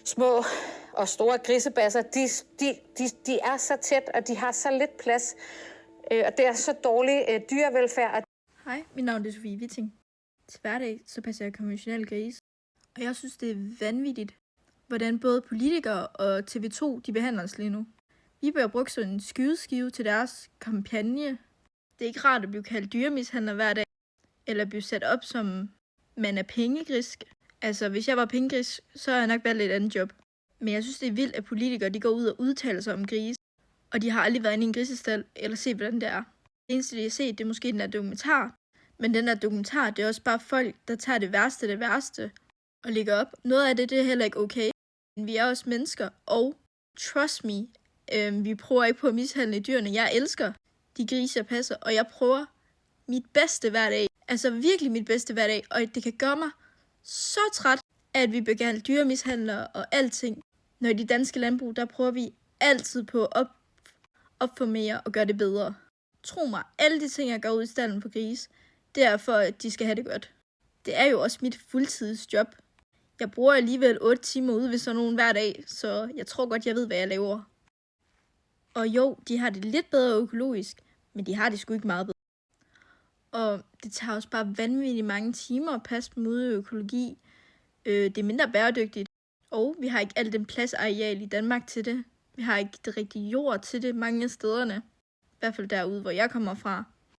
små og store grisebasser, de er så tæt, og de har så lidt plads, og det er så dårlig dyrevelfærd. Hej, mit navn er Sofie Witting. Til hverdag så passer jeg konventionel grise, og jeg synes, det er vanvittigt, hvordan både politikere og TV2 de behandler os lige nu. Vi bliver brugt som en skydeskive til deres kampagne. Det er ikke rart at blive kaldt dyremishandler hver dag, eller blive sat op som man er pengegrisk. Altså, hvis jeg var pengegrisk, så havde jeg nok valgt et andet job. Men jeg synes, det er vildt, at politikere de går ud og udtaler sig om grise, og de har aldrig været inde i en grisestald, eller set, hvordan det er. Det eneste, de har set, det er måske den der dokumentar. Men den der dokumentar, det er også bare folk, der tager det værste, og lægger op. Noget af det er heller ikke okay. Men vi er også mennesker, og trust me, vi prøver ikke på at mishandle dyrene. Jeg elsker de grise, jeg passer, og jeg prøver mit bedste hver dag. Altså virkelig mit bedste hver dag, og det kan gøre mig så træt, at vi bliver kaldt dyremishandlere og alting. Når i de danske landbrug, der prøver vi altid på at opformere og gøre det bedre. Tro mig, alle de ting, jeg gør ud i stallen på grise, det er for, at de skal have det godt. Det er jo også mit fuldtidsjob. Jeg bruger alligevel 8 timer ude ved sådan nogen hver dag, så jeg tror godt, jeg ved, hvad jeg laver. Og jo, de har det lidt bedre økologisk, men de har det sgu ikke meget bedre. Og det tager også bare vanvittigt mange timer at passe dem ude i økologi. Det er mindre bæredygtigt, og vi har ikke alt den pladsareal i Danmark til det. Vi har ikke det rigtige jord til det mange af stederne. I hvert fald derude, hvor jeg kommer fra.